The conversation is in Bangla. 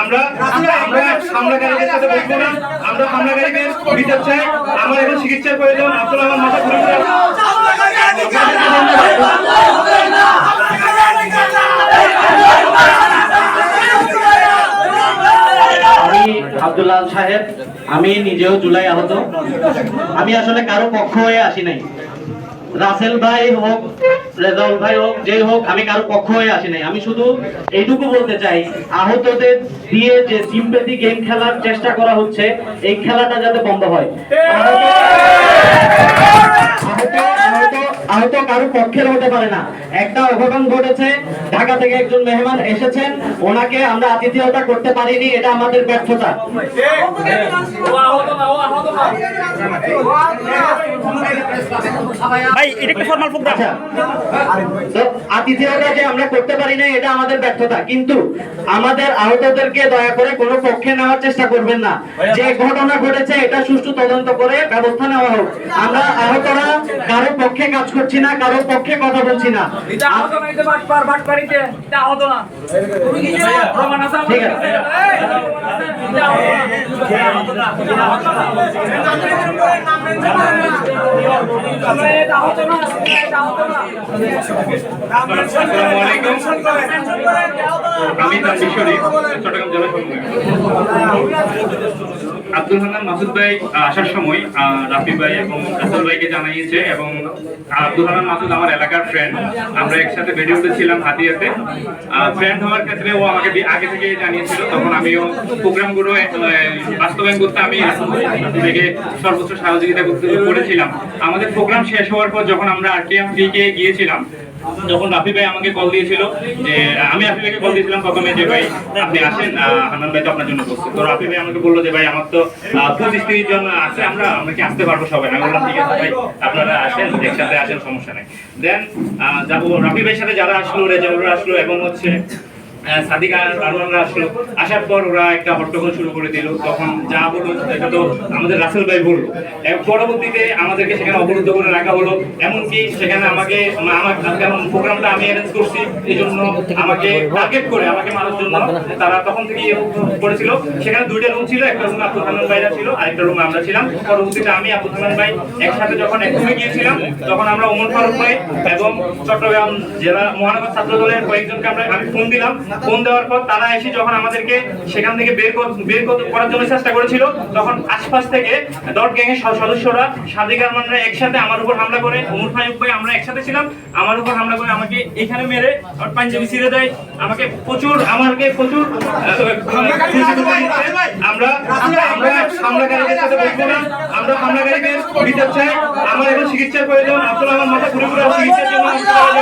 আমরা হামলাকারীদের সাথে বলবো না, আমরা হামলাকারীদের বিচার চাই। আমার এখন চিকিৎসার প্রয়োজন। আব্দুল রহমান মাথা ঘুরে আমি আব্দুল্লাহ সাহেব, আমি নিজেও জুলাই আহত। আমি আসলে কারো পক্ষ হয়ে আসি নাই। রাসেল ভাই হোক, রেজাউল ভাই হোক, যেই হোক, আমি কারো পক্ষ হয়ে আসি নাই। আমি শুধু এইটুকু বলতে চাই, আহতদের দিয়ে যে সিম্পেথি গেম খেলার চেষ্টা করা হচ্ছে, এই খেলাটা যাতে বন্ধ হয়। আহত কারো পক্ষের হতে পারে না। একটা অঘটন ঘটেছে, ঢাকা থেকে একজন মেহমান এসেছেন, ওনাকে আমরা আতিথেয়তা করতে পারিনি, এটা আমাদের ব্যর্থতা। আতিথেয়তা যে আমরা করতে পারি না, এটা আমাদের ব্যর্থতা। কিন্তু আমাদের আহতদেরকে দয়া করে কোনো পক্ষে নেওয়ার চেষ্টা করবেন না। যে ঘটনা ঘটেছে এটা সুষ্ঠু তদন্ত করে ব্যবস্থা নেওয়া হোক। আমরা আহতরা কারো পক্ষে কাজ করছি না, কারো পক্ষে কথা বলছি না। ঠিক আমি চট্টগ্রাম জেলা আব্দুল হান্নান মাসুদ ভাই আসার সময় রাফি ভাই এবং রাসেল ভাইকে জানিয়েছে, এবং আব্দুল হান্নান মাসুদ আমার এলাকার ফ্রেন্ড। আমরা একসাথে বেড়ে উঠেছিলাম হাতিয়াতে। ফ্রেন্ড হওয়ার ক্ষেত্রে ও আমাকে আগে থেকে জানিয়েছিল। তখন আমিও প্রোগ্রামগুলো বাস্তবায়ন করতে আমি থেকে সর্বোচ্চ সহযোগিতা করেছিলাম। আমাদের প্রোগ্রাম শেষ হওয়ার পর যখন আমরা আরকেএমপিকে গিয়েছিলাম, যখন রাফি ভাই আমাকে কল দিয়েছিল, যে আমি রাফি ভাইকে কল দিয়েছিলাম প্রথমে যে ভাই আপনি আসেন, হান্নান ভাই তো আপনার জন্য বসছে। তো রাফি ভাই আমাকে বললো যে ভাই আমার তো 25-30 জন আছে, আমরা কি আসতে পারবো সবাই? আমি বললাম ঠিক আছে ভাই, আপনারা আসেন, একসাথে আসেন, সমস্যা নেই। দেন যাবো রাফি ভাইয়ের সাথে যারা আসলো, রেজাউলরা আসলো এবং সাদিক আর আরমানরা আসলো। আসার পর ওরা একটা হট্টগোল শুরু করে দিল। তখন যা বললো এটা তো আমাদের রাসেল ভাই বললো। পরবর্তীতে আমাদেরকে সেখানে অবরুদ্ধ করে রাখা হলো। এমনকি সেখানে আমাকে প্রোগ্রামটা আমি অ্যারেঞ্জ করছি, এই জন্য আমাকে টার্গেট করে আমাকে মারার জন্য তারা তখন থেকে করেছিল। সেখানে 2টা রুম ছিল, একটা রুমে আব্দুল হান্নান ভাইরা ছিল, আরেকটা রুমে আমরা ছিলাম। পরবর্তীতে আমি আব্দুল হান্নান ভাই একসাথে যখন এক রুমে গিয়েছিলাম, তখন আমরা ওমর ফারুক ভাই এবং চট্টগ্রাম জেলা মহানগর ছাত্র দলের কয়েকজনকে আমি ফোন দিলাম। ফোন দেওয়ার পর তারা এসে যখন আমাদেরকে সেখান থেকে বের করার জন্য চেষ্টা করেছিল, তখন আশপাশ থেকে ডট গ্যাং এর সদস্যরা সাদিক আরমানরা একসাথে আমার উপর হামলা করে, ওমর ফারুক ভাই আমরা একসাথে ছিলাম, আমার উপর হামলা করে আমাকে এখানে মেরে পাঞ্জাবি ছিঁড়ে দেয়। আমাকে প্রচুর আমরা হামলাকারীদের সাথে বলবো না, আমরা হামলাকারীদের বিচার চাই। আমার এখন চিকিৎসার প্রয়োজন। আব্দুল রহমান মাথা ঘুরে চিকিৎসার জন্য আমার